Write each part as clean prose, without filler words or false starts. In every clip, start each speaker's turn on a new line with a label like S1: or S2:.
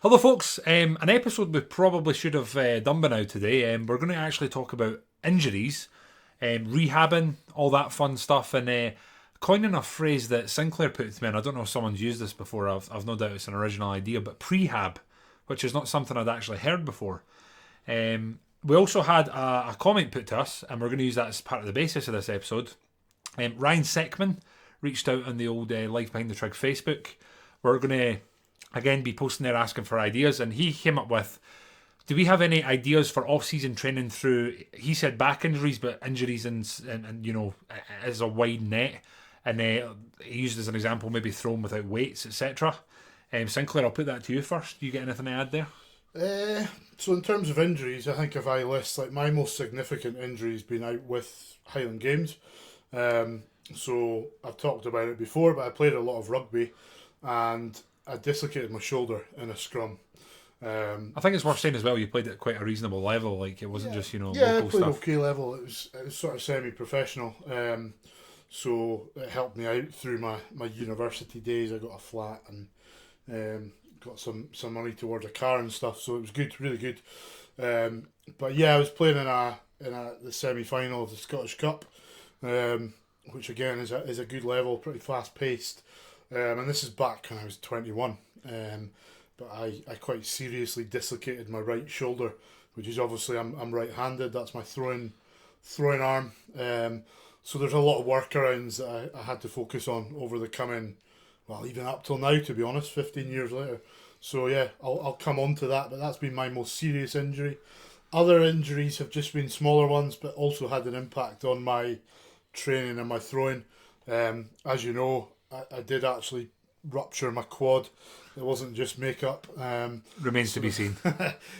S1: Hello, folks. An episode we probably should have done by now today. We're going to actually talk about injuries, rehabbing, all that fun stuff, and coining a phrase that Sinclair put to me. And I don't know if someone's used this before. I've no doubt it's an original idea, but prehab, which is not something I'd actually heard before. We also had a comment put to us, and we're going to use that as part of the basis of this episode. Ryan Seckman reached out on the old Life Behind the Trig Facebook. We're going to again be posting there asking for ideas, and he came up with, do we have any ideas for off-season training through, he said back injuries, but injuries and you know, as a wide net, and he used as an example maybe throwing without weights, etc. Sinclair, I'll put that to you first. Do you get anything to add there?
S2: So in terms of injuries, I think if I list like my most significant injuries being out with Highland Games. So I've talked about it before, but I played a lot of rugby and I dislocated my shoulder in a scrum.
S1: I think it's worth saying as well, you played at quite a reasonable level, like it wasn't just,
S2: Yeah, I
S1: local
S2: played
S1: stuff.
S2: okay level. It was sort of semi-professional. So it helped me out through my university days. I got a flat and got some money towards a car and stuff. So it was good, really good. But yeah, I was playing in the semi-final of the Scottish Cup, which again is a good level, pretty fast paced. And this is back when I was 21. But I quite seriously dislocated my right shoulder, which is obviously I'm right-handed. That's my throwing arm. So there's a lot of workarounds that I had to focus on over the coming, well, even up till now, to be honest, 15 years later. So yeah, I'll come on to that, but that's been my most serious injury. Other injuries have just been smaller ones, but also had an impact on my training and my throwing. As you know, I did actually rupture my quad. It wasn't just makeup.
S1: Remains to be seen.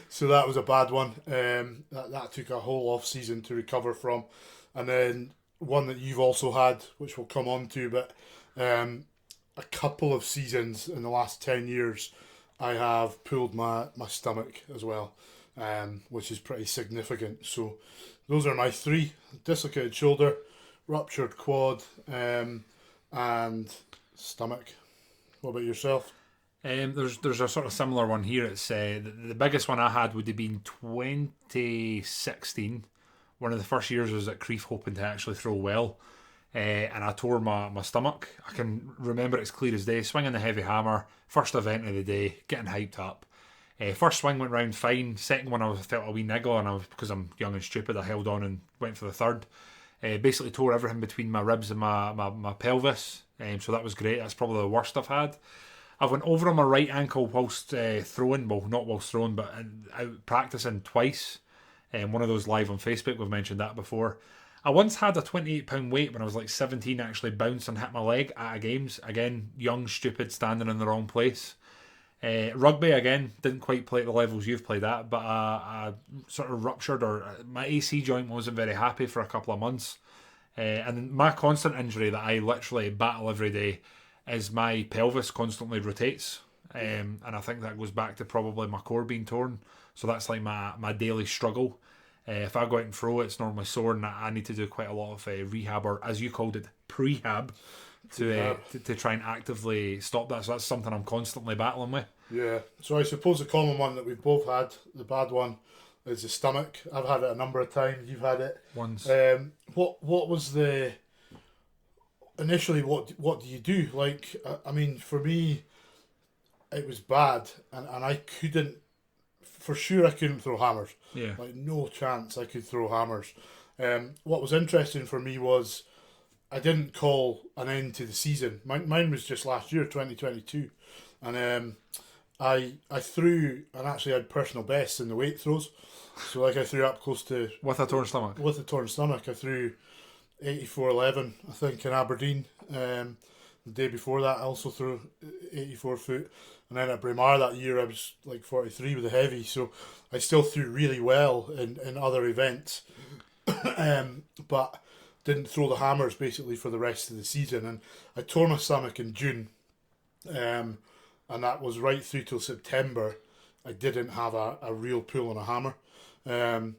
S2: So that was a bad one. That took a whole off season to recover from. And then one that you've also had, which we'll come on to, but a couple of seasons in the last 10 years, I have pulled my stomach as well, which is pretty significant. So those are my three: dislocated shoulder, ruptured quad, and stomach. What about yourself?
S1: There's a sort of similar one here. It's the biggest one I had would have been 2016. One of the first years I was at Crieff hoping to actually throw well, and I tore my stomach. I can remember it as clear as day. Swinging the heavy hammer, first event of the day, getting hyped up. First swing went round fine. Second one I felt a wee niggle, and because I'm young and stupid, I held on and went for the third. Basically tore everything between my ribs and my pelvis. So that was great. That's probably the worst I've had. I went over on my right ankle whilst throwing. Well, not whilst throwing, but out practicing twice. One of those live on Facebook, we've mentioned that before. I once had a 28-pound weight when I was like 17 actually bounce and hit my leg at a games. Again, young, stupid, standing in the wrong place. Rugby, again, didn't quite play at the levels you've played at, but I sort of ruptured, or my AC joint wasn't very happy for a couple of months. And my constant injury that I literally battle every day is my pelvis constantly rotates. And I think that goes back to probably my core being torn. So that's like my daily struggle. If I go out and throw, it's normally sore, and I need to do quite a lot of rehab, or as you called it, prehab, to try and actively stop that. So that's something I'm constantly battling with.
S2: Yeah. So I suppose the common one that we've both had, the bad one, is the stomach. I've had it a number of times. You've had it
S1: Once.
S2: What was the initially? What do you do? Like, I mean, for me, it was bad, and I couldn't. For sure, I couldn't throw hammers.
S1: Yeah.
S2: Like, no chance I could throw hammers. What was interesting for me was I didn't call an end to the season. Mine was just last year, 2022. And I threw, and actually had personal bests in the weight throws. So like I threw up close to...
S1: With a torn stomach?
S2: With a torn stomach. I threw 84.11, I think, in Aberdeen. The day before that, I also threw 84 foot. And then at Braemar that year, I was like 43 with a heavy. So I still threw really well in other events. But didn't throw the hammers basically for the rest of the season. And I tore my stomach in June. And that was right through till September. I didn't have a real pull on a hammer. And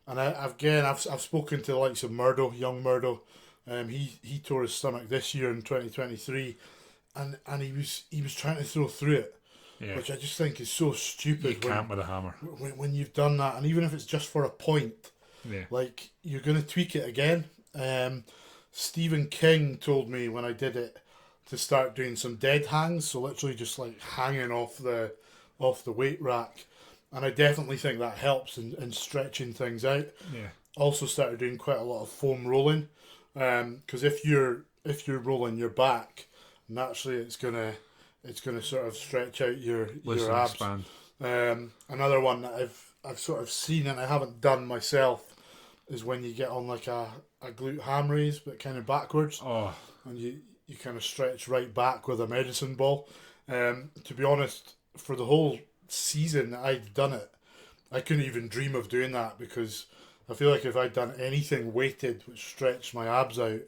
S2: I've spoken to the likes of Murdo, young Murdo. He tore his stomach this year in 2023, and he was trying to throw through it.
S1: Yeah.
S2: which I just think is so stupid.
S1: You can't with a hammer.
S2: When you've done that, and even if it's just for a point,
S1: Yeah.
S2: like you're going to tweak it again. Stephen King told me when I did it to start doing some dead hangs, so literally just like hanging off the weight rack, and I definitely think that helps in stretching things out.
S1: Yeah.
S2: Also started doing quite a lot of foam rolling, because if you're rolling your back, naturally it's gonna sort of stretch out your abs.
S1: Expand.
S2: Another one that I've sort of seen and I haven't done myself is when you get on like a glute ham raise but kind of backwards,
S1: Oh,
S2: and you kind of stretch right back with a medicine ball. To be honest, for the whole season that I'd done it, I couldn't even dream of doing that, because I feel like if I'd done anything weighted which stretched my abs out,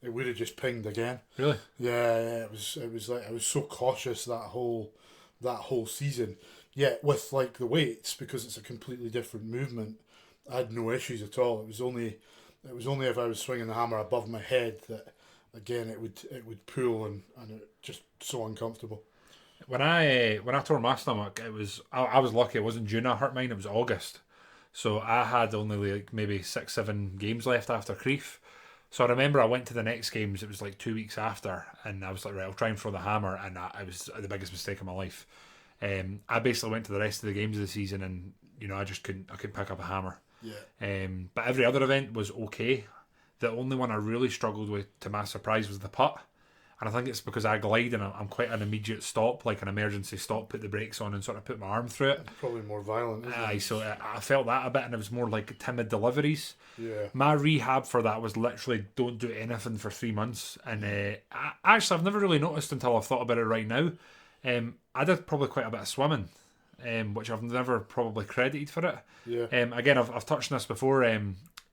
S2: it would have just pinged again.
S1: really?
S2: Yeah, it was like I was so cautious that whole season. Yet with like the weights, because it's a completely different movement, I had no issues at all. It was only if I was swinging the hammer above my head that again it would pull and it just so uncomfortable.
S1: When I tore my stomach, I was lucky. It wasn't June I hurt mine. It was August, so I had only like maybe 6-7 games left after Creef. So I remember I went to the next games. It was like 2 weeks after, and I was like, right, I'll try and throw the hammer, and it was the biggest mistake of my life. I basically went to the rest of the games of the season, and I just couldn't pick up a hammer.
S2: Yeah.
S1: But every other event was okay. The only one I really struggled with, to my surprise, was the putt. And I think it's because I glide and I'm quite an immediate stop, like an emergency stop, put the brakes on and sort of put my arm through it.
S2: It's probably more violent, isn't it?
S1: So I felt that a bit, and it was more like timid deliveries.
S2: Yeah.
S1: My rehab for that was literally don't do anything for 3 months. And I've never really noticed until I've thought about it right now. I did probably quite a bit of swimming, which I've never probably credited for it.
S2: Yeah.
S1: Again, I've touched on this before.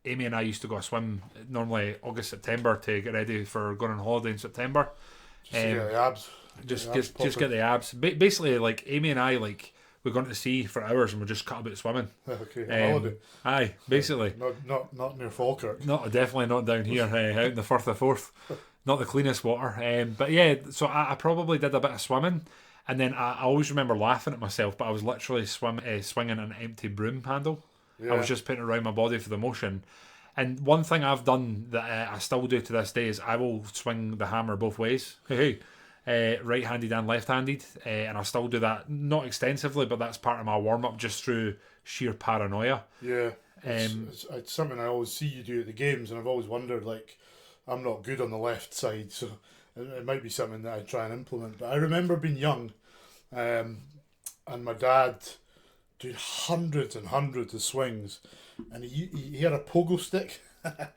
S1: Amy and I used to go swim normally August, September to get ready for going on holiday in September.
S2: Just to get the abs.
S1: Just get the abs. Basically, like Amy and I, like we go into the sea for hours and we just cut about swimming.
S2: Okay, holiday.
S1: Aye, basically.
S2: Not near Falkirk.
S1: Definitely not down here, out in the Firth of Forth. Not the cleanest water. But yeah, so I probably did a bit of swimming. And then I always remember laughing at myself, but I was literally swinging an empty broom handle.
S2: Yeah.
S1: I was just putting it around my body for the motion. And one thing I've done that I still do to this day is I will swing the hammer both ways. Right-handed and left-handed. And I still do that, not extensively, but that's part of my warm-up just through sheer paranoia.
S2: Yeah. It's something I always see you do at the games, and I've always wondered, like, I'm not good on the left side, so it might be something that I try and implement. But I remember being young, and my dad did hundreds and hundreds of swings, and he had a pogo stick, like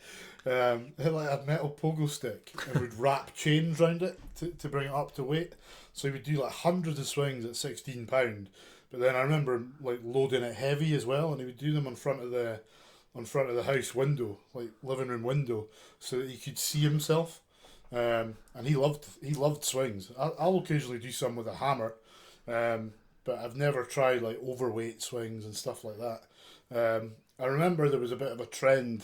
S2: a metal pogo stick, and would wrap chains around it to bring it up to weight. So he would do like hundreds of swings at £16. But then I remember like loading it heavy as well, and he would do them in front of the house window, like living room window, so that he could see himself. And he loved swings. I'll occasionally do some with a hammer, but I've never tried like overweight swings and stuff like that. I remember there was a bit of a trend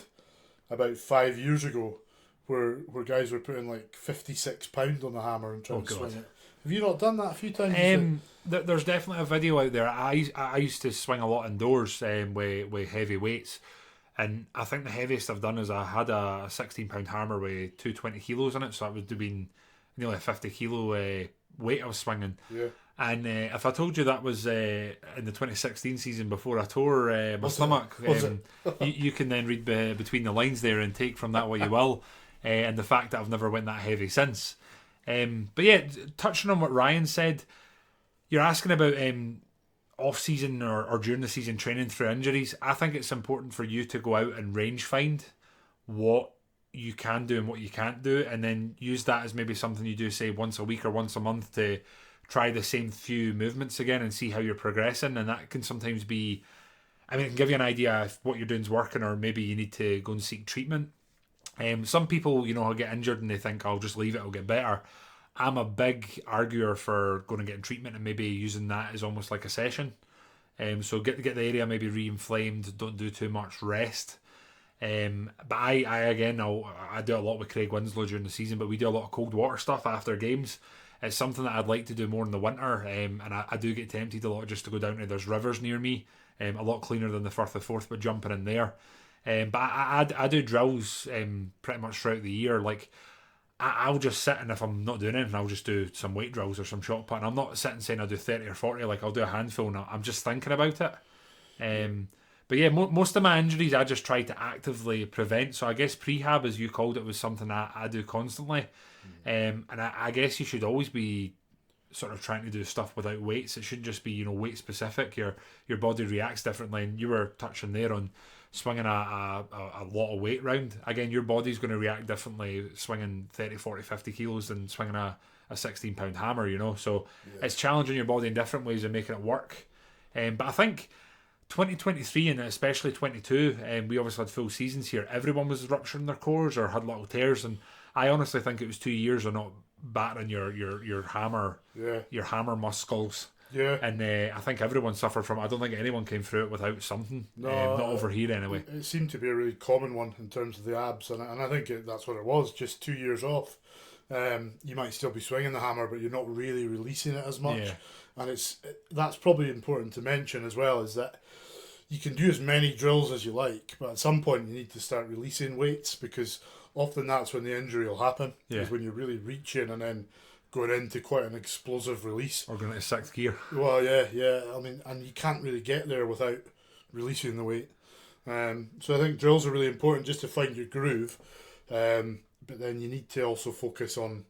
S2: about 5 years ago where guys were putting like £56 on the hammer and trying to swing it. Have you not done that a few times?
S1: There's definitely a video out there. I used to swing a lot indoors with heavy weights. And I think the heaviest I've done is I had a £16 hammer with 220 kilos in it, so that would have been nearly a 50 kilo weight I was swinging.
S2: Yeah.
S1: And if I told you that was in the 2016 season before I tore my stomach, you can then read between the lines there and take from that what you will. And the fact that I've never went that heavy since. But yeah, touching on what Ryan said, you're asking about off-season or during the season training through injuries. I think it's important for you to go out and range find what you can do and what you can't do, and then use that as maybe something you do, say, once a week or once a month to try the same few movements again and see how you're progressing. And that can sometimes be, it can give you an idea if what you're doing is working, or maybe you need to go and seek treatment. Some people, get injured and they think, I'll just leave it, I'll get better. I'm a big arguer for going and getting treatment and maybe using that as almost like a session. So get the area maybe re-inflamed, don't do too much, rest. But I do a lot with Craig Winslow during the season, but we do a lot of cold water stuff after games. It's something that I'd like to do more in the winter, and I do get tempted a lot just to go down to, there's rivers near me, a lot cleaner than the Firth of Forth, but jumping in there. But I do drills pretty much throughout the year. Like, I'll just sit, and if I'm not doing anything, I'll just do some weight drills or some shot put. And I'm not sitting saying I'll do 30 or 40, like I'll do a handful, and I'm just thinking about it. But yeah, most of my injuries I just try to actively prevent. So I guess prehab, as you called it, was something I do constantly. And I guess you should always be sort of trying to do stuff without weights. It shouldn't just be, weight specific. Your body reacts differently, and you were touching there on swinging a lot of weight round. Again, your body's going to react differently swinging 30, 40, 50 kilos than swinging a 16 pound hammer, So it's challenging your body in different ways and making it work. But I think 2023 and especially 22, we obviously had full seasons here. Everyone was rupturing their cores or had little tears, and I honestly think it was 2 years of not battering your hammer, your hammer muscles.
S2: Yeah.
S1: And I think everyone suffered from it. I don't think anyone came through it without something. No, not over here anyway.
S2: It seemed to be a really common one in terms of the abs, and I think that's what it was. Just 2 years off. You might still be swinging the hammer, but you're not really releasing it as much.
S1: Yeah.
S2: And that's probably important to mention as well, is that you can do as many drills as you like, but at some point you need to start releasing weights, because often that's when the injury will happen.
S1: Yeah.
S2: Is when you're really reaching and then going into quite an explosive release.
S1: Or going into sixth gear.
S2: Well, yeah. I mean, and you can't really get there without releasing the weight. So I think drills are really important just to find your groove. But then you need to also focus on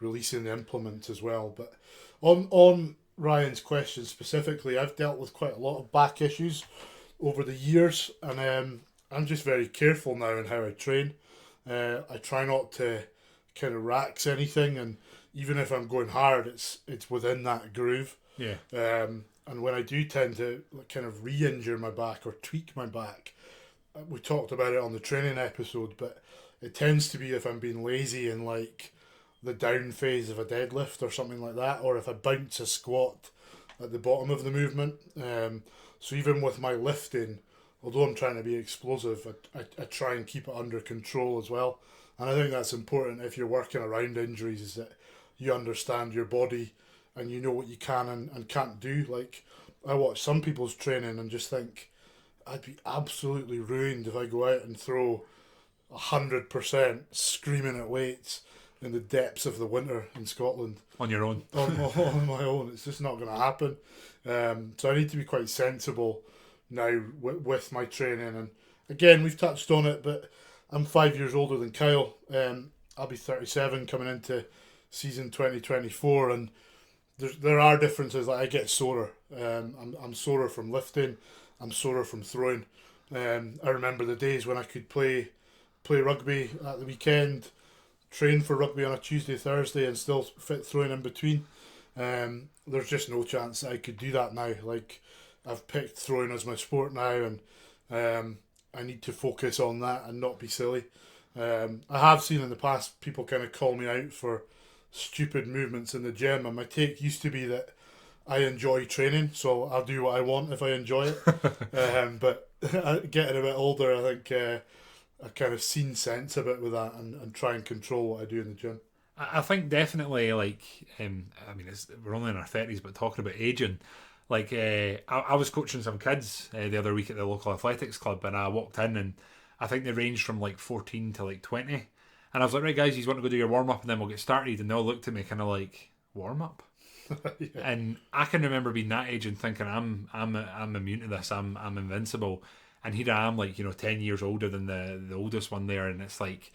S2: releasing the implements as well. But on Ryan's question specifically, I've dealt with quite a lot of back issues over the years, and I'm just very careful now in how I train. I try not to kind of rax anything, and even if I'm going hard, it's within that groove.
S1: Yeah.
S2: And when I do tend to kind of re-injure my back or tweak my back, we talked about it on the training episode, but it tends to be if I'm being lazy in like the down phase of a deadlift or something like that, or if I bounce a squat at the bottom of the movement. So even with my lifting, although I'm trying to be explosive, I try and keep it under control as well. And I think that's important if you're working around injuries, is that you understand your body and you know what you can and can't do. Like, I watch some people's training and just think, I'd be absolutely ruined if I go out and throw 100% screaming at weights in the depths of the winter in Scotland.
S1: On your own.
S2: on my own. It's just not going to happen. So I need to be quite sensible now with my training. And again, we've touched on it, but I'm 5 years older than Kyle. I'll be 37 coming into season 2024, and there are differences. Like, I get sorer. I'm sorer from lifting. I'm sorer from throwing. I remember the days when I could play rugby at the weekend, train for rugby on a Tuesday, Thursday, and still fit throwing in between. There's just no chance that I could do that now. Like, I've picked throwing as my sport now, and I need to focus on that and not be silly. I have seen in the past people kind of call me out for stupid movements in the gym, and my take used to be that I enjoy training, so I'll do what I want if I enjoy it. But getting a bit older, I think I've kind of seen sense a bit with that, and try and control what I do in the gym.
S1: I think definitely, like, I mean, we're only in our 30s, but talking about aging, like, I was coaching some kids the other week at the local athletics club, and I walked in, and I think they ranged from like 14 to like 20. And I was like, right, guys, you want to go do your warm up and then we'll get started? And they all looked at me kind of like, warm up? Yeah. And I can remember being that age and thinking, I'm immune to this, I'm invincible. And here I am, like, 10 years older than the oldest one there, and it's like,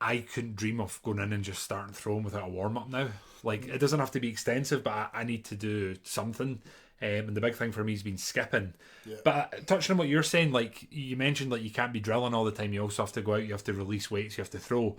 S1: I couldn't dream of going in and just starting throwing without a warm up now. Like, it doesn't have to be extensive, but I need to do something. And the big thing for me has been skipping. Yeah. But touching on what you're saying, like, you mentioned, like, you can't be drilling all the time. You also have to go out, you have to release weights, you have to throw.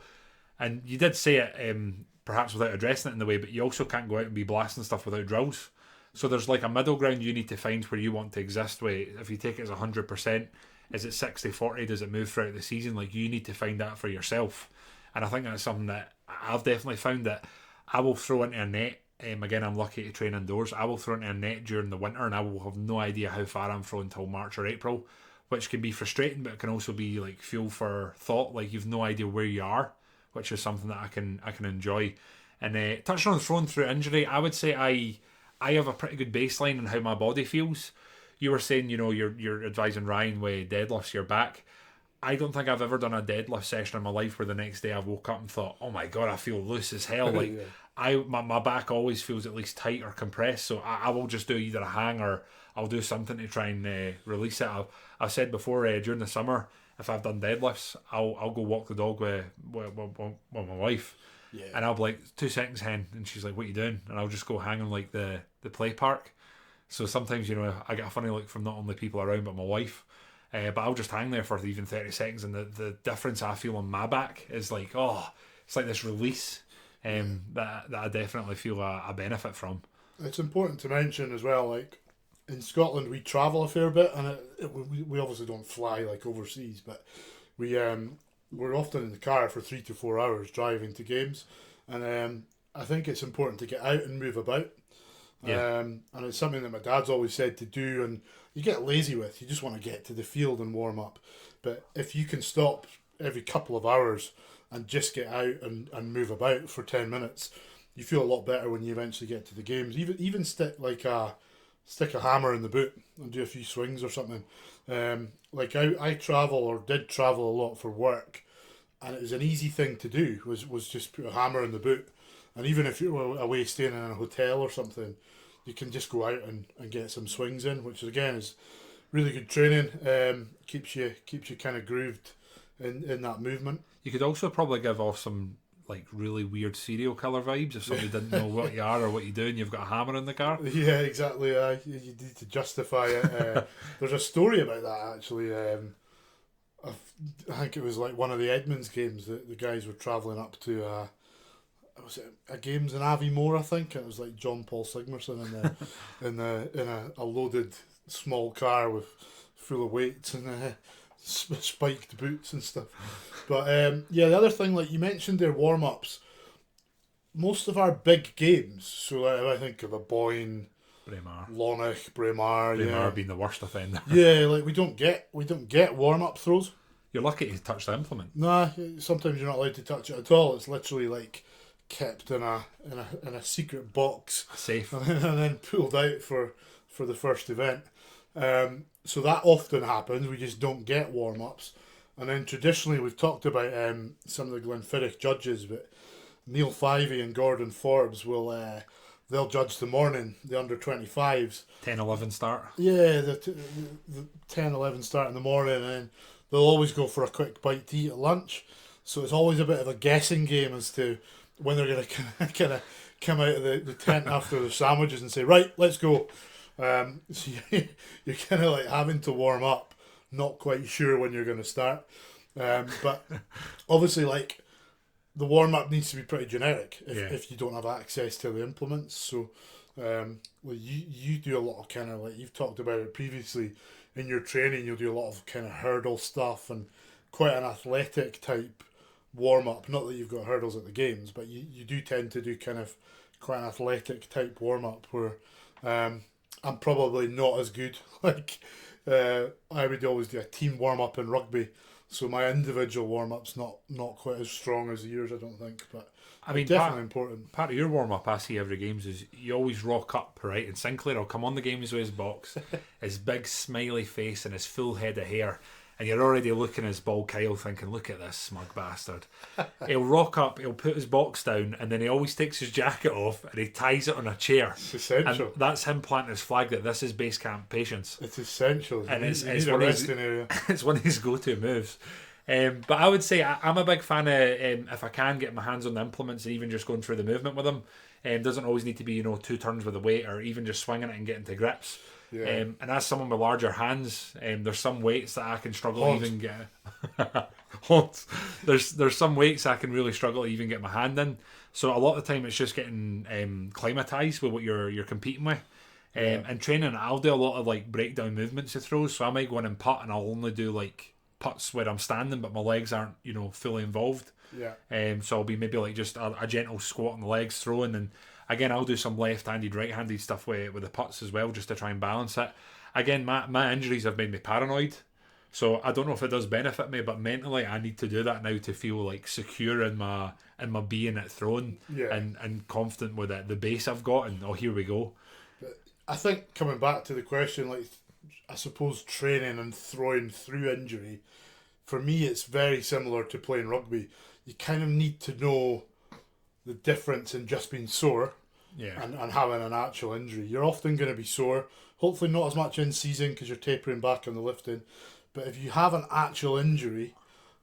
S1: And you did say it, perhaps without addressing it in the way, but you also can't go out and be blasting stuff without drills. So there's like a middle ground you need to find where you want to exist with. If you take it as 100%, is it 60-40? Does it move throughout the season? Like, you need to find that for yourself. And I think that's something that I've definitely found, that I will throw into a net. Again, I'm lucky to train indoors. I will throw into a net during the winter, and I will have no idea how far I'm throwing until March or April, which can be frustrating, but it can also be like fuel for thought. Like, you've no idea where you are, which is something that I can enjoy. And touching on throwing through injury, I would say I have a pretty good baseline on how my body feels. You were saying, you're advising Ryan with deadlifts your back. I don't think I've ever done a deadlift session in my life where the next day I've woke up and thought, oh my god, I feel loose as hell. Like my back always feels at least tight or compressed, so I will just do either a hang or I'll do something to try and release it. I've said before, during the summer, if I've done deadlifts, I'll go walk the dog with my wife.
S2: Yeah.
S1: And I'll be like, 2 seconds, hen. And she's like, what are you doing? And I'll just go hang on like the play park. So sometimes, I get a funny look from not only people around but my wife. But I'll just hang there for even 30 seconds, and the difference I feel on my back is like, it's like this release that I definitely feel a benefit from. It's
S2: important to mention as well, like in Scotland we travel a fair bit, and we obviously don't fly like overseas, but we're often in the car for 3 to 4 hours driving to games, and I think it's important to get out and move about. Yeah. And it's something that my dad's always said to do, and you get lazy with. You just want to get to the field and warm up. But if you can stop every couple of hours and just get out and move about for 10 minutes, you feel a lot better when you eventually get to the games. Even stick a hammer in the boot and do a few swings or something. I travel, or did travel a lot for work, and it was an easy thing to do, was just put a hammer in the boot. And even if you're away staying in a hotel or something, you can just go out and get some swings in, which again is really good training. Keeps you kind of grooved in that movement.
S1: You could also probably give off some like really weird serial killer vibes if somebody didn't know what you are or what you do, and you've got a hammer in the car.
S2: Yeah, exactly. You need to justify it. There's a story about that actually. I think it was like one of the Edmonds games that the guys were travelling up to. Was it a games in Aviemore? I think it was like John Paul Sigmarsson in a loaded small car with full of weights and spiked boots and stuff. But the other thing, like you mentioned, their warm ups. Most of our big games, so I think of a Boyne,
S1: Braemar,
S2: Lonich, Braemar
S1: being the worst offender.
S2: Yeah, like we don't get warm up throws.
S1: You're lucky to touch the implement.
S2: Nah, sometimes you're not allowed to touch it at all. It's literally like kept in a secret box,
S1: safe,
S2: and then pulled out for the first event. So that often happens. We just don't get warm ups, and then traditionally we've talked about some of the Glenfiddich judges, but Neil Fivey and Gordon Forbes will they'll judge the morning, the under 25s,
S1: 10-11 start.
S2: Yeah, the 10-11 start in the morning, and then they'll always go for a quick bite to eat at lunch. So it's always a bit of a guessing game as to when they're going to kind of come out of the tent after the sandwiches and say, right, let's go. So you're kind of like having to warm up, not quite sure when you're going to start. But obviously, like, the warm up needs to be pretty generic if you don't have access to the implements. So you do a lot of kind of, like you've talked about it previously, in your training you'll do a lot of kind of hurdle stuff and quite an athletic type warm up. Not that you've got hurdles at the games, but you do tend to do kind of quite an athletic type warm up where I'm probably not as good. Like I would always do a team warm up in rugby, so my individual warm up's not quite as strong as yours, I don't think. But I mean, definitely important.
S1: Part of your warm up I see every games is you always rock up, right? And Sinclair will come on the games with his box, his big smiley face and his full head of hair. And you're already looking at his bald Kyle thinking, look at this smug bastard. He'll rock up, he'll put his box down, and then he always takes his jacket off and he ties it on a chair.
S2: It's essential.
S1: And that's him planting his flag that this is base camp patience.
S2: It's essential.
S1: And it's one of his go-to moves. But I would say I'm a big fan of, if I can, get my hands on the implements and even just going through the movement with them. Doesn't always need to be 2 turns with the weight or even just swinging it and getting to grips. Yeah. And as someone with larger hands, there's some weights that I can struggle to even get. There's some weights I can really struggle to even get my hand in. So a lot of the time it's just getting climatized with what you're competing with. And training, I'll do a lot of like breakdown movements to throws. So I might go in and putt, and I'll only do like putts where I'm standing, but my legs aren't fully involved.
S2: Yeah.
S1: So I'll be maybe like just a gentle squat on the legs, throwing, and again, I'll do some left-handed, right-handed stuff with the putts as well, just to try and balance it. Again, my injuries have made me paranoid So I don't know if it does benefit me, but mentally I need to do that now to feel like secure in my being at throwing
S2: Yeah.
S1: and confident with it, the base I've got, and here we go.
S2: But I think coming back to the question, like I suppose training and throwing through injury, for me it's very similar to playing rugby. You kind of need to know the difference in just being sore
S1: Yeah.
S2: and having an actual injury. You're often going to be sore, hopefully not as much in season because you're tapering back on the lifting. But if you have an actual injury,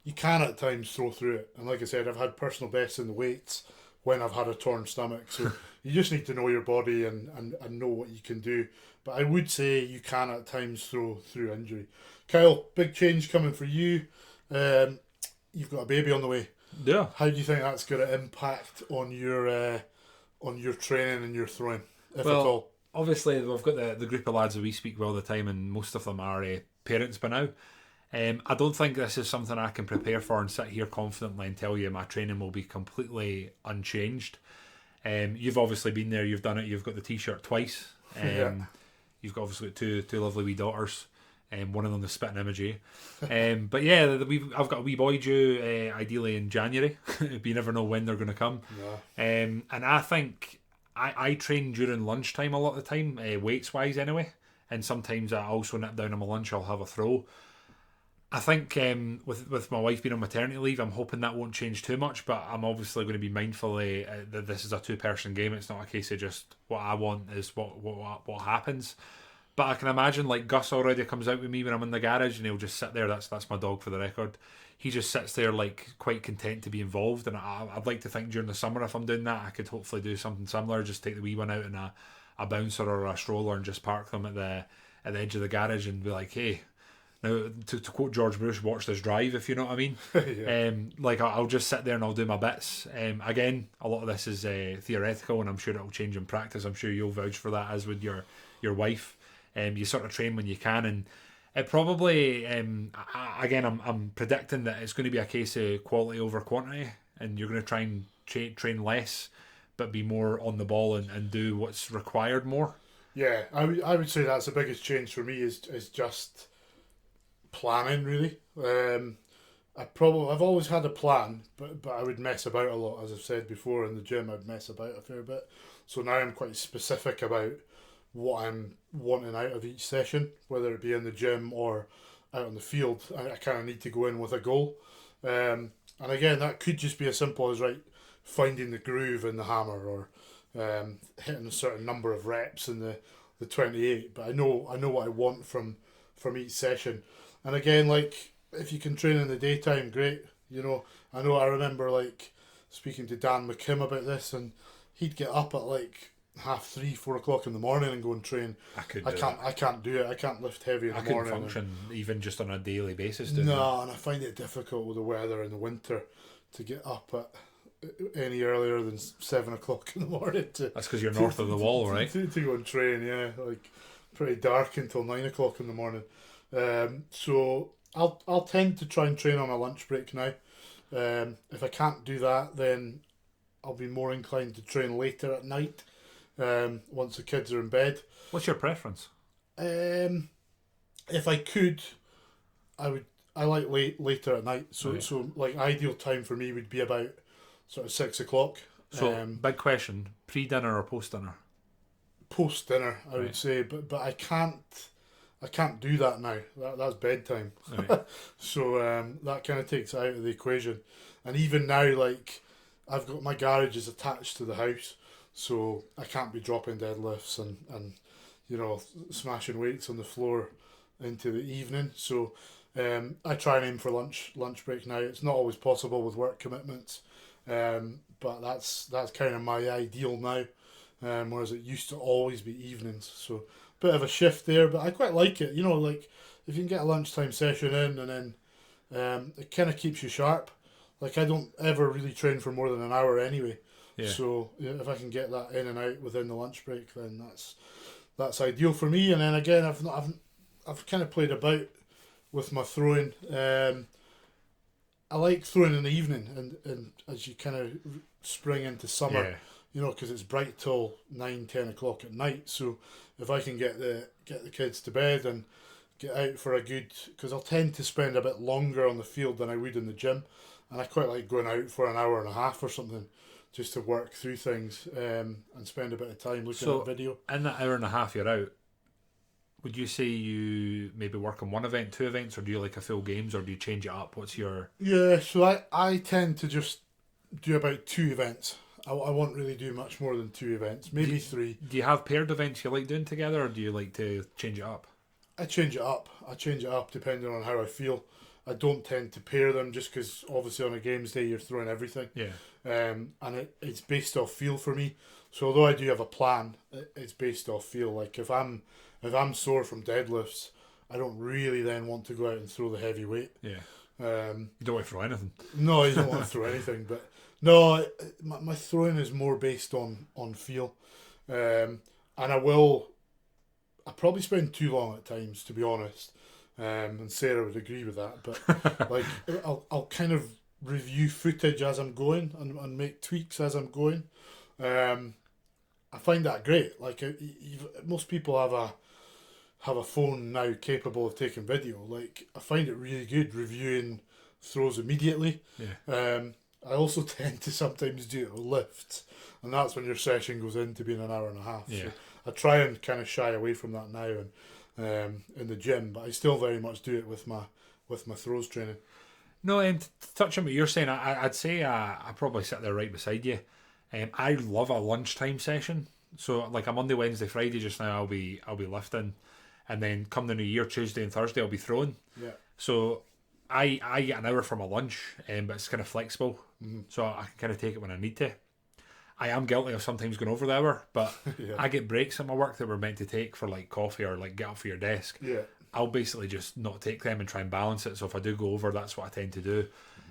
S2: you can at times throw through it. And like I said, I've had personal bests in the weights when I've had a torn stomach. So you just need to know your body and know what you can do. But I would say you can at times throw through injury. Kyle, big change coming for you. You've got a baby on the way.
S1: Yeah.
S2: How do you think that's going to impact on your training and your throwing, if at all?
S1: Obviously, we've got the group of lads that we speak with all the time, and most of them are parents by now. I don't think this is something I can prepare for and sit here confidently and tell you my training will be completely unchanged. You've obviously been there, you've done it, you've got the t-shirt twice.
S2: Yeah.
S1: You've got obviously two lovely wee daughters. One of them the spitting image. But yeah, I've got a wee boy due ideally in January. But you never know when they're going to come.
S2: Yeah.
S1: And I think I train during lunchtime a lot of the time, weights wise anyway. And sometimes I also nip down on my lunch, I'll have a throw. I think with my wife being on maternity leave, I'm hoping that won't change too much, but I'm obviously going to be mindful that this is a two-person game. It's not a case of just what I want is what happens. But I can imagine like Gus already comes out with me when I'm in the garage and he'll just sit there. That's my dog for the record. He just sits there like quite content to be involved, and I'd like to think during the summer if I'm doing that I could hopefully do something similar. Just take the wee one out in a bouncer or a stroller and just park them at the edge of the garage and be like, hey. Now, to quote George Bush, watch this drive, if you know what I mean.
S2: Yeah.
S1: Like I'll just sit there and I'll do my bits. Again, a lot of this is theoretical, and I'm sure it'll change in practice. I'm sure you'll vouch for that, as with your wife. You sort of train when you can, and it probably again I'm predicting that it's going to be a case of quality over quantity, and you're going to try and train less, but be more on the ball and do what's required more.
S2: Yeah, I would say that's the biggest change for me is just planning really. I've always had a plan, but I would mess about a lot, as I've said before. In the gym I'd mess about a fair bit, so now I'm quite specific about what I'm wanting out of each session, whether it be in the gym or out on the field. I kind of need to go in with a goal, and again that could just be as simple as finding the groove in the hammer, or hitting a certain number of reps in the 28. But I know what I want from each session. And again, like if you can train in the daytime, great. I remember speaking to Dan McKim about this, and he'd get up at 3:30, 4 o'clock in the morning and go and train.
S1: I
S2: can't do it. I can't lift heavy in the morning.
S1: I couldn't function even just on a daily basis.
S2: And I find it difficult with the weather in the winter to get up at any earlier than 7 o'clock in the morning.
S1: That's because you're north of the wall, right?
S2: To go and train, yeah. Pretty dark until 9 o'clock in the morning. So I'll tend to try and train on a lunch break now. If I can't do that, then I'll be more inclined to train later at night, once the kids are in bed.
S1: What's your preference?
S2: If I could, I like later at night. So
S1: Right.
S2: So ideal time for me would be about sort of 6 o'clock.
S1: So big question: pre-dinner or post-dinner?
S2: Post dinner, I
S1: Right.
S2: would say, but I can't do that now. That's bedtime.
S1: Right.
S2: So that kind of takes it out of the equation. And even now, I've got my garage is attached to the house, so I can't be dropping deadlifts and smashing weights on the floor into the evening. So I try and aim for lunch break now. It's not always possible with work commitments, but that's kind of my ideal now. Whereas it used to always be evenings. So bit of a shift there, but I quite like it. If you can get a lunchtime session in, and then it kind of keeps you sharp. I don't ever really train for more than an hour anyway.
S1: Yeah.
S2: So if I can get that in and out within the lunch break, then that's ideal for me. And then again, I've kind of played about with my throwing. I like throwing in the evening, and as you kind of spring into summer.
S1: Yeah.
S2: Because it's bright till 9, 10 o'clock at night. So if I can get the kids to bed and get out for a good, because I'll tend to spend a bit longer on the field than I would in the gym, and I quite like going out for an hour and a half or something just to work through things, and spend a bit of time looking at video.
S1: In that hour and a half you're out, would you say you maybe work on one event, two events, or do you like a full games, or do you change it up? What's your...
S2: Yeah, so I tend to just do about 2 events. I won't really do much more than 2 events, maybe 3.
S1: Do you have paired events you like doing together, or do you like to change it up?
S2: I change it up. I change it up depending on how I feel. I don't tend to pair them just because obviously on a games day you're throwing everything.
S1: Yeah.
S2: And it's based off feel for me. So although I do have a plan, it's based off feel. Like if I'm sore from deadlifts, I don't really then want to go out and throw the heavy weight.
S1: Yeah. You don't want to throw anything.
S2: No, you don't want to throw anything. But no, my throwing is more based on feel. And I probably spend too long at times, to be honest. And Sarah would agree with that. But like, I'll kind of review footage as I'm going and make tweaks as I'm going. I find that great. Like, most people have a phone now capable of taking video. Like, I find it really good reviewing throws immediately.
S1: Yeah.
S2: I also tend to sometimes do it with lifts, and that's when your session goes into being an hour and a half.
S1: Yeah.
S2: So I try and kind of shy away from that now and in the gym, but I still very much do it with my throws training.
S1: No, and to touch on what you're saying, I'd say I probably sit there right beside you. I love a lunchtime session. So like a Monday, Wednesday, Friday just now I'll be lifting, and then come the new year, Tuesday and Thursday I'll be throwing.
S2: Yeah.
S1: So I get an hour for my lunch, but it's kind of flexible, so I can kind of take it when I need to. I am guilty of sometimes going over the hour, but
S2: Yeah.
S1: I get breaks at my work that we're meant to take for like coffee or like get up for your desk.
S2: Yeah.
S1: I'll basically just not take them and try and balance it. So if I do go over, that's what I tend to do.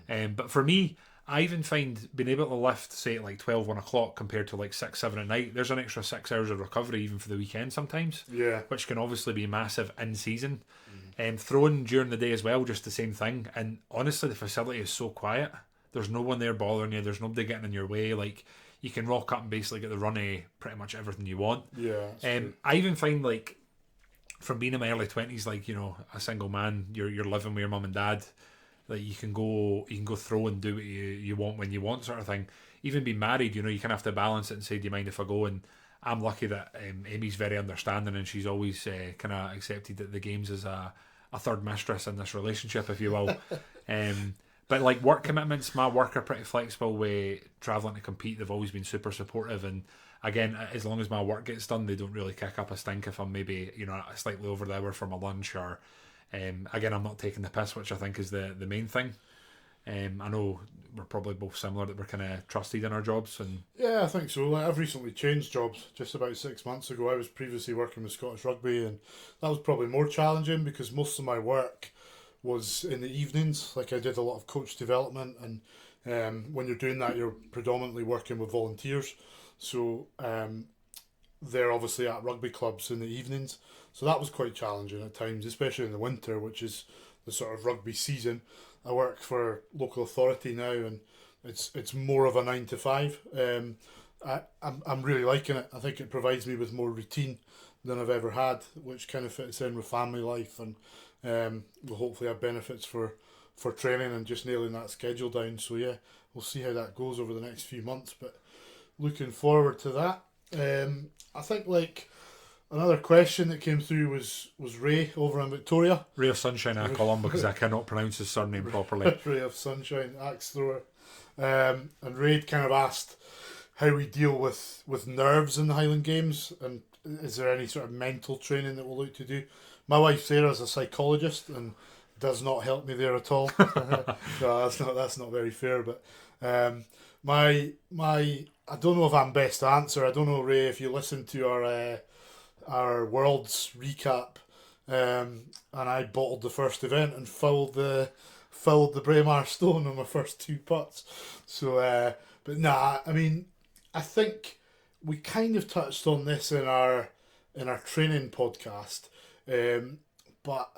S1: But for me, I even find being able to lift, say at like 12, 1 o'clock compared to like 6, 7 at night, there's an extra 6 hours of recovery even for the weekend sometimes.
S2: Yeah.
S1: Which can obviously be massive in season. And throwing during the day as well, just the same thing. And honestly, the facility is so quiet. There's no one there bothering you. There's nobody getting in your way. Like, you can rock up and basically get the run of pretty much everything you want.
S2: Yeah.
S1: I even find, like, from being in my early 20s, like, you know, a single man, you're living with your mum and dad, like, you can go throw and do what you want when you want, sort of thing. Even being married, you know, you kind of have to balance it and say, do you mind if I go? And I'm lucky that Amy's very understanding, and she's always kind of accepted that the games is a third mistress in this relationship, if you will. But like work commitments, my work are pretty flexible with travelling to compete. They've always been super supportive, and again, as long as my work gets done, they don't really kick up a stink if I'm maybe, you know, slightly over the hour for my lunch, or again, I'm not taking the piss, which I think is the main thing. I know we're probably both similar, that we're kind of trusted in our jobs. And
S2: yeah, I think so. Like, I've recently changed jobs just about 6 months ago. I was previously working with Scottish Rugby, and that was probably more challenging because most of my work was in the evenings. Like, I did a lot of coach development, and when you're doing that, you're predominantly working with volunteers. So they're obviously at rugby clubs in the evenings. So that was quite challenging at times, especially in the winter, which is the sort of rugby season. I work for local authority now, and it's more of a 9 to 5. I'm really liking it. I think it provides me with more routine than I've ever had, which kind of fits in with family life, and will hopefully have benefits for training and just nailing that schedule down. So yeah, we'll see how that goes over the next few months, but looking forward to that. I think like another question that came through was Ray over in Victoria.
S1: Ray of Sunshine, I call him because I cannot pronounce his surname properly.
S2: Ray of Sunshine, axe thrower. And Ray kind of asked how we deal with nerves in the Highland Games, and is there any sort of mental training that we'll look to do. My wife Sarah is a psychologist and does not help me there at all. No, that's not very fair. But my I don't know if I'm best to answer. I don't know, Ray, if you listened to our Worlds recap, and I bottled the first event and filled the Braemar Stone on my first 2 putts. So, but nah, I mean, I think we kind of touched on this in our training podcast, but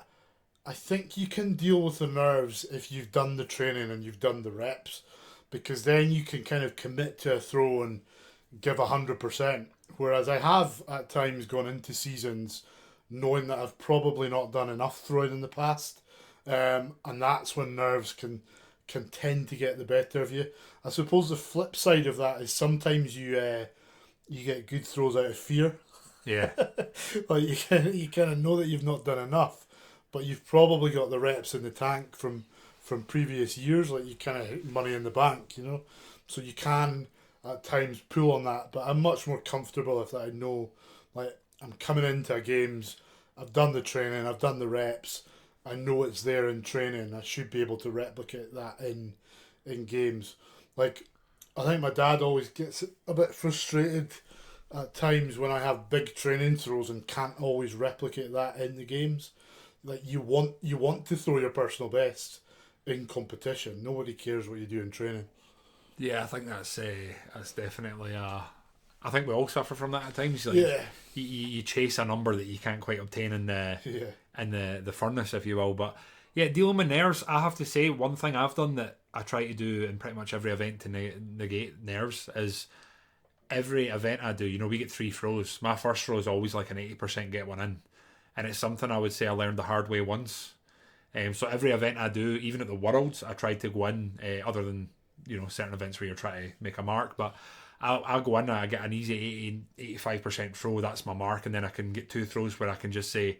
S2: I think you can deal with the nerves if you've done the training and you've done the reps, because then you can kind of commit to a throw and give 100%. Whereas I have at times gone into seasons knowing that I've probably not done enough throwing in the past, and that's when nerves can tend to get the better of you. I suppose the flip side of that is sometimes you get good throws out of fear.
S1: Yeah.
S2: Like you kind of know that you've not done enough, but you've probably got the reps in the tank from previous years. Like you kind of money in the bank, you know. So you can at times pull on that, but I'm much more comfortable if I know, like I'm coming into games. I've done the training, I've done the reps. I know it's there in training. I should be able to replicate that in games. Like I think my dad always gets a bit frustrated at times when I have big training throws and can't always replicate that in the games. Like you want to throw your personal best in competition. Nobody cares what you do in training.
S1: Yeah, I think that's definitely I think we all suffer from that at times. Like
S2: Yeah,
S1: you chase a number that you can't quite obtain in the
S2: yeah,
S1: the furnace, if you will. But yeah, dealing with nerves, I have to say one thing I've done that I try to do in pretty much every event to negate nerves is every event I do. You know, we get 3 throws. My first throw is always like an 80% get one in, and it's something I would say I learned the hard way once. So every event I do, even at the Worlds, I try to go in. Other than certain events where you're trying to make a mark, but I'll go in and I get an easy 85% throw. That's my mark, and then I can get 2 throws where I can just say,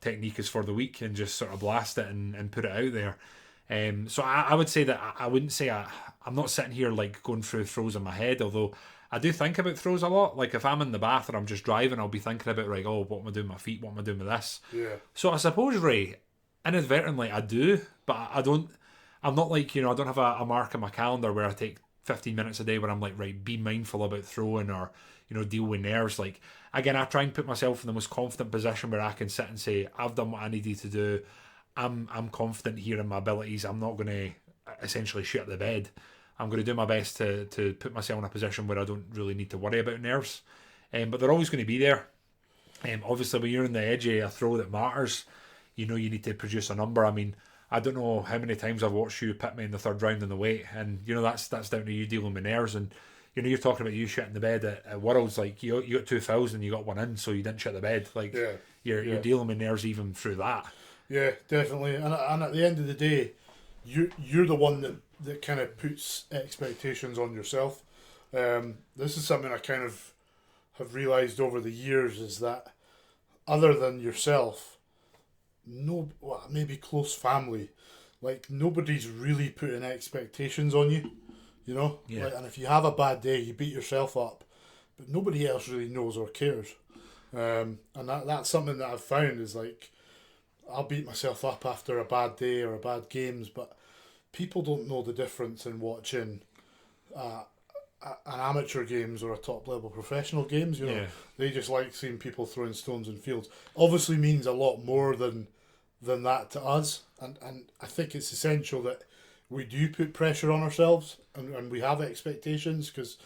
S1: technique is for the week and just sort of blast it and put it out there. So I would say that I wouldn't say I'm not sitting here like going through throws in my head, although I do think about throws a lot. Like if I'm in the bath or I'm just driving, I'll be thinking about like, oh, what am I doing with my feet? What am I doing with this?
S2: yeah,
S1: So I suppose, Ray, inadvertently I do, but I don't. I'm not like, I don't have a mark in my calendar where I take 15 minutes a day where I'm like, right, be mindful about throwing or, deal with nerves. Like, again, I try and put myself in the most confident position where I can sit and say, I've done what I needed to do. I'm confident here in my abilities. I'm not going to essentially shit the bed. I'm going to do my best to put myself in a position where I don't really need to worry about nerves. But they're always going to be there. Obviously, when you're on the edge of a throw that matters, you need to produce a number. I mean, I don't know how many times I've watched you pit me in the third round in the weight, and that's down to you dealing with nerves. And you're talking about you shitting the bed at Worlds, like you got 2 fouls and you got one in, so you didn't shit the bed. Like
S2: yeah,
S1: you're dealing with nerves even through that.
S2: yeah, definitely. And at the end of the day, you're the one that kind of puts expectations on yourself. This is something I kind of have realised over the years is that other than yourself, maybe close family, like nobody's really putting expectations on you,
S1: Yeah.
S2: Like, and if you have a bad day, you beat yourself up, but nobody else really knows or cares. And that's something that I've found is like I'll beat myself up after a bad day or a bad games, but people don't know the difference in watching an amateur games or a top level professional games.
S1: Yeah.
S2: They just like seeing people throwing stones in fields. Obviously means a lot more than that to us, and I think it's essential that we do put pressure on ourselves and we have expectations, because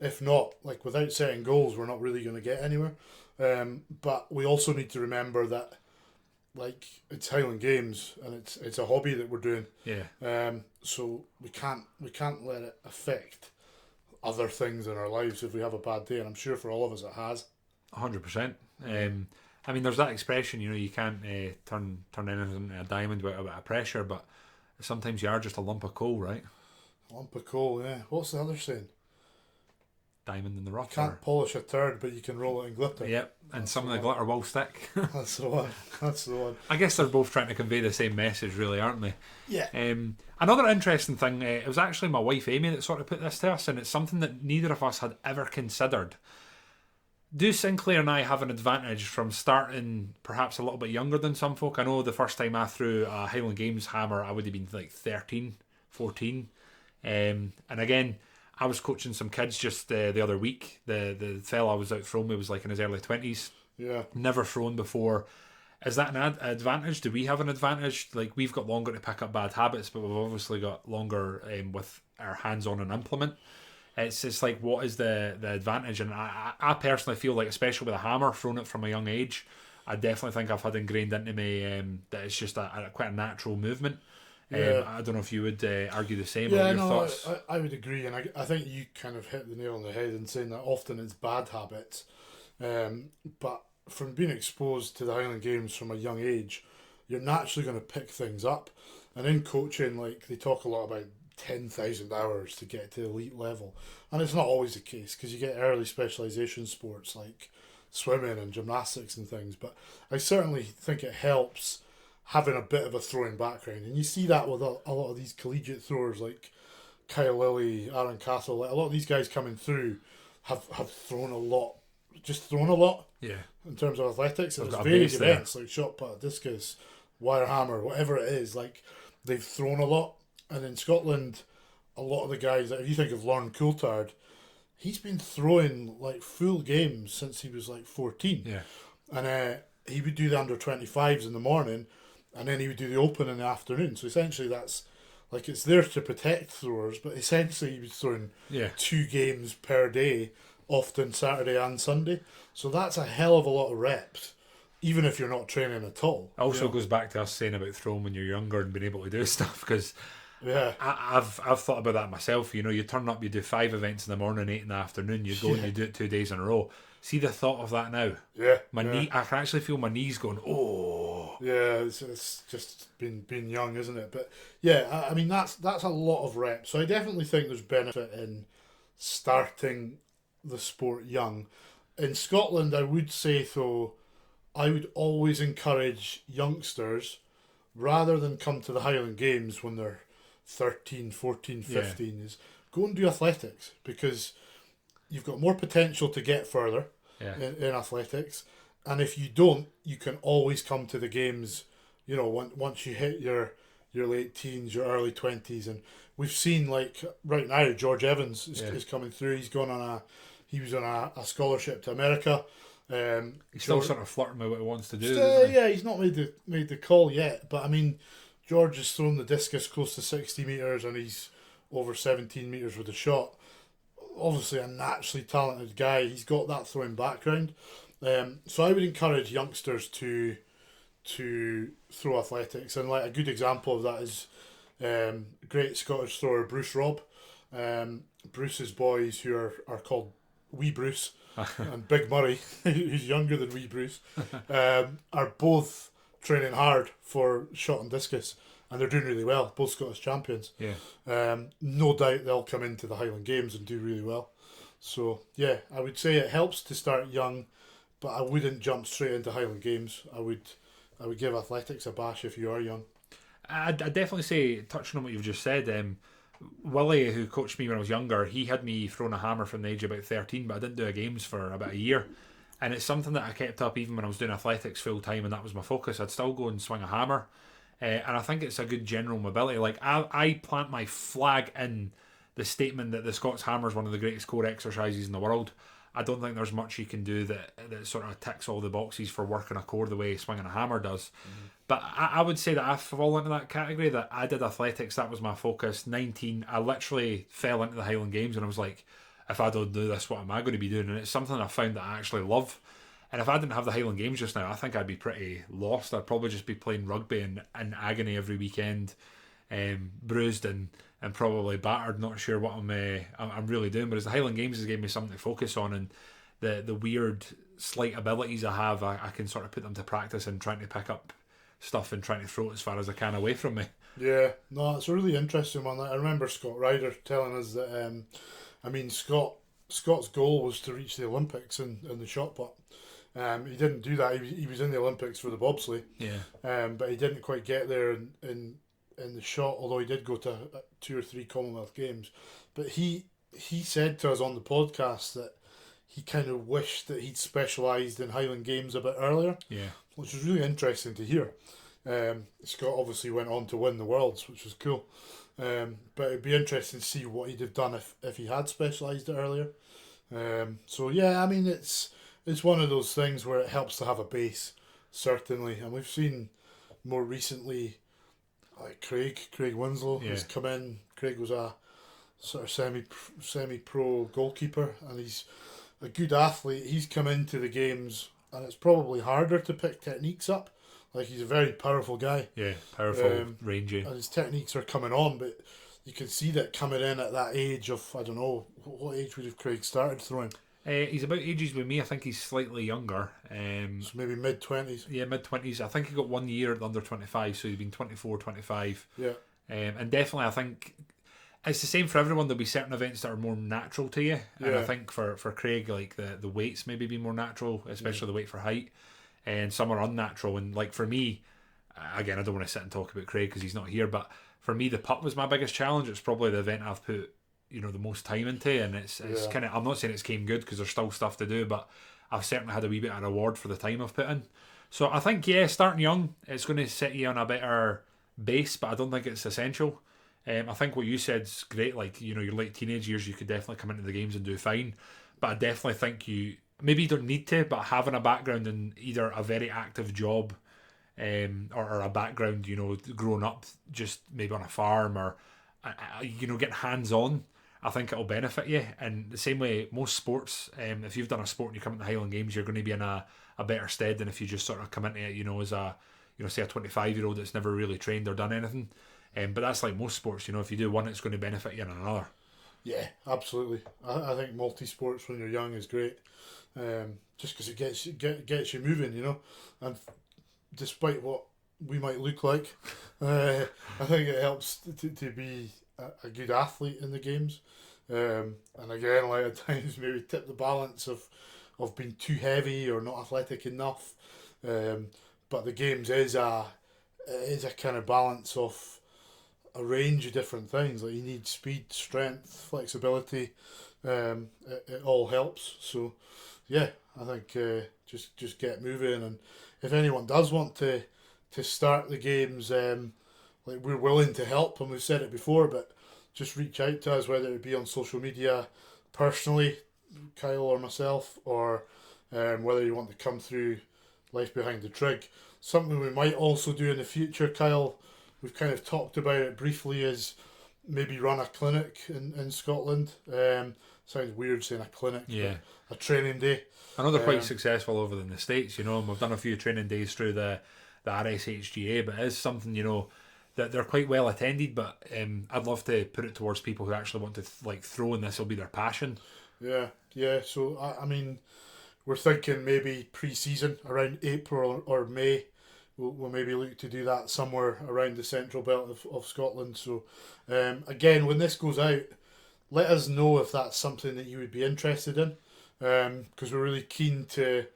S2: if not, like without setting goals, we're not really going to get anywhere. But we also need to remember that like it's Highland Games and it's a hobby that we're doing.
S1: Yeah.
S2: So we can't let it affect other things in our lives if we have a bad day, and I'm sure for all of us it has.
S1: 100%. I mean, there's that expression, you can't turn anything into a diamond without a bit of pressure, but sometimes you are just a lump of coal, right?
S2: A lump of coal, yeah. What's the other saying?
S1: Diamond in the rough.
S2: Can't polish a turd, but you can roll it in glitter.
S1: Yep, and some of the glitter will stick.
S2: That's the one. That's the one.
S1: I guess they're both trying to convey the same message, really, aren't they?
S2: Yeah.
S1: Another interesting thing, it was actually my wife Amy that sort of put this to us, and it's something that neither of us had ever considered. Do Sinclair and I have an advantage from starting perhaps a little bit younger than some folk? I know the first time I threw a Highland Games hammer, I would have been like 13, 14. And again, I was coaching some kids just the other week. The fella I was out throwing me was like in his early 20s.
S2: Yeah.
S1: Never thrown before. Is that an advantage? Do we have an advantage? Like, we've got longer to pick up bad habits, but we've obviously got longer with our hands on an implement. It's like, what is the advantage? And I personally feel like, especially with a hammer, throwing it from a young age, I definitely think I've had ingrained into me that it's just quite a natural movement.
S2: Yeah.
S1: I don't know if you would argue the same.
S2: Yeah,
S1: or your
S2: no,
S1: thoughts.
S2: I would agree, and I think you kind of hit the nail on the head in saying that often it's bad habits. But from being exposed to the Highland Games from a young age, you're naturally going to pick things up. And in coaching, like they talk a lot about 10,000 hours to get to elite level, and it's not always the case because you get early specialisation sports like swimming and gymnastics and things. But I certainly think it helps having a bit of a throwing background, and you see that with a lot of these collegiate throwers like Kyle Lilly, Aaron Castle. Like a lot of these guys coming through have thrown a lot, just thrown a lot.
S1: Yeah.
S2: In terms of athletics,
S1: They've
S2: there's
S1: got a
S2: various
S1: base there.
S2: events like shot put, discus, wire hammer, whatever it is. Like they've thrown a lot, and in Scotland, a lot of the guys. Like if you think of Lauren Coulthard, he's been throwing like full games since he was like 14.
S1: Yeah.
S2: And he would do the under 25s in the morning, and then he would do the open in the afternoon. So essentially, that's like it's there to protect throwers, but essentially he was throwing 2 games per day, often Saturday and Sunday. So that's a hell of a lot of reps, even if you're not training at all.
S1: It also goes back to us saying about throwing when you're younger and being able to do stuff, because
S2: Yeah.
S1: I've thought about that myself. You know, you turn up, you do 5 events in the morning, 8 in the afternoon, you go and you do it 2 days in a row. See the thought of that now.
S2: Yeah.
S1: My knee, I can actually feel my knees going, oh.
S2: Yeah, it's just being young, isn't it? But yeah, I mean that's a lot of reps. So I definitely think there's benefit in starting the sport young. In Scotland, I would say though, I would always encourage youngsters, rather than come to the Highland Games when they're 13, 14, 15, is go and do athletics, because you've got more potential to get further in athletics. And if you don't, you can always come to the games, you know, once you hit your late teens, your early 20s. And we've seen, like, right now, George Evans is coming through. He was on a scholarship to America.
S1: He's still sort of flirting with what he wants to do.
S2: Yeah, he's not made the call yet. But, I mean, George has thrown the discus close to 60 metres, and he's over 17 metres with a shot. Obviously a naturally talented guy. He's got that throwing background. So I would encourage youngsters to throw athletics, and like a good example of that is great Scottish thrower Bruce Robb. Bruce's boys, who are called Wee Bruce and Big Murray, who's younger than Wee Bruce, are both training hard for shot and discus, and they're doing really well. Both Scottish champions. No doubt they'll come into the Highland Games and do really well. So yeah, I would say it helps to start young, but I wouldn't jump straight into Highland Games. I would give athletics a bash if you are young.
S1: I'd definitely say, touching on what you've just said, Willie, who coached me when I was younger, he had me throwing a hammer from the age of about 13, but I didn't do a games for about a year. And it's something that I kept up even when I was doing athletics full time, and that was my focus. I'd still go and swing a hammer. And I think it's a good general mobility. Like, I plant my flag in the statement that the Scots hammer is one of the greatest core exercises in the world. I don't think there's much you can do that sort of ticks all the boxes for working a core the way swinging a hammer does. But I would say that I fall into that category, that I did athletics, that was my focus. 19, I literally fell into the Highland Games and I was like, if I don't do this, what am I going to be doing? And it's something I found that I actually love. And if I didn't have the Highland Games just now, I think I'd be pretty lost. I'd probably just be playing rugby in agony every weekend, bruised and probably battered, not sure what I'm really doing. But as the Highland Games has given me something to focus on, and the weird slight abilities I have, I can sort of put them to practice and trying to pick up stuff and trying to throw it as far as I can away from me.
S2: Yeah, no, it's a really interesting one. I remember Scott Ryder telling us that, Scott's goal was to reach the Olympics in the shot put. He didn't do that. He was in the Olympics for the bobsleigh. But he didn't quite get there in the shot, although he did go to 2 or 3 Commonwealth Games. But he said to us on the podcast that he kind of wished that he'd specialised in Highland Games a bit earlier. Which was really interesting to hear. Scott obviously went on to win the Worlds, which was cool. But it'd be interesting to see what he'd have done if he had specialised it earlier. So yeah, I mean, it's one of those things where it helps to have a base, certainly. And we've seen more recently, like Craig Winslow has come in. Craig was a sort of semi-pro goalkeeper, and he's a good athlete. He's come into the games, and it's probably harder to pick techniques up. Like, he's a very powerful guy.
S1: Yeah, powerful, rangy.
S2: And his techniques are coming on, but you can see that coming in at that age of, I don't know, what age would have Craig started throwing?
S1: He's about ages with me. I think he's slightly younger.
S2: So maybe mid-20s.
S1: Yeah, mid-20s. I think he got 1 year at the under 25, so he's been 24, 25.
S2: Yeah.
S1: And definitely, I think it's the same for everyone. There'll be certain events that are more natural to you. And I think for Craig, like the weights maybe be more natural, especially the weight for height. And some are unnatural. And like for me, again, I don't want to sit and talk about Craig because he's not here, but for me, the putt was my biggest challenge. It's probably the event I've put, the most time into, and it's kind of, I'm not saying it's came good because there's still stuff to do, but I've certainly had a wee bit of reward for the time I've put in. So I think, starting young, it's going to set you on a better base, but I don't think it's essential. I think what you said's great. Like, your late teenage years, you could definitely come into the games and do fine, but I definitely think you don't need to, but having a background in either a very active job, or a background, growing up just maybe on a farm, or getting hands on, I think it'll benefit you. And the same way, most sports, if you've done a sport and you come into the Highland Games, you're going to be in a better stead than if you just sort of come into it, as a, say a 25-year-old that's never really trained or done anything. But that's like most sports, if you do one, it's going to benefit you in another.
S2: Yeah, absolutely. I think multi-sports when you're young is great, just because it gets you moving, and despite what we might look like, I think it helps to be a good athlete in the games. And again, like at times maybe tip the balance of being too heavy or not athletic enough. But the games is a kind of balance of a range of different things. Like you need speed, strength, flexibility. It all helps. So yeah, I think just get moving, and if anyone does want to start the games, like we're willing to help, and we've said it before, but just reach out to us, whether it be on social media, personally, Kyle or myself, or whether you want to come through Life Behind the Trig. Something we might also do in the future, Kyle, we've kind of talked about it briefly, is maybe run a clinic in Scotland. Sounds weird saying a clinic, a training day.
S1: I know they're quite successful over in the States, and we've done a few training days through the RSHGA, but it is something, that they're quite well attended, but I'd love to put it towards people who actually want to throw, and this will be their passion.
S2: Yeah. So I mean, we're thinking maybe pre-season around April or May. We'll maybe look to do that somewhere around the central belt of Scotland. So again, when this goes out, let us know if that's something that you would be interested in, because we're really keen to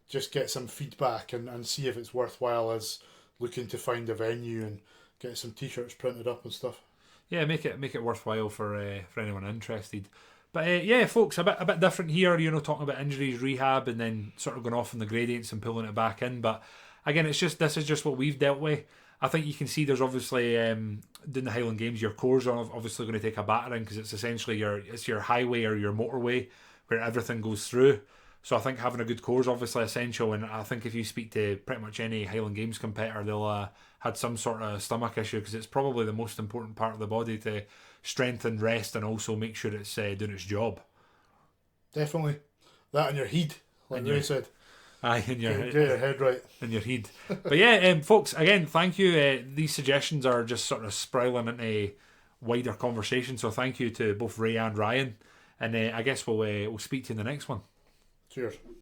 S2: just get some feedback and see if it's worthwhile as looking to find a venue and get some t-shirts printed up and stuff.
S1: Yeah, make it worthwhile for anyone interested. But folks, a bit different here, talking about injuries, rehab, and then sort of going off on the gradients and pulling it back in. But again, this is just what we've dealt with. I think you can see there's obviously doing the Highland Games, your cores are obviously going to take a battering, because it's essentially your highway or your motorway where everything goes through. So I think having a good core is obviously essential, and I think if you speak to pretty much any Highland Games competitor, they'll had some sort of stomach issue, because it's probably the most important part of the body to strengthen, rest, and also make sure it's doing its job.
S2: Definitely. That and your head, like Ray said.
S1: Aye, in your
S2: get your head right.
S1: In your head. But yeah, folks, again, thank you. These suggestions are just sort of spiraling into wider conversation, so thank you to both Ray and Ryan. And I guess we'll speak to you in the next one.
S2: Cheers.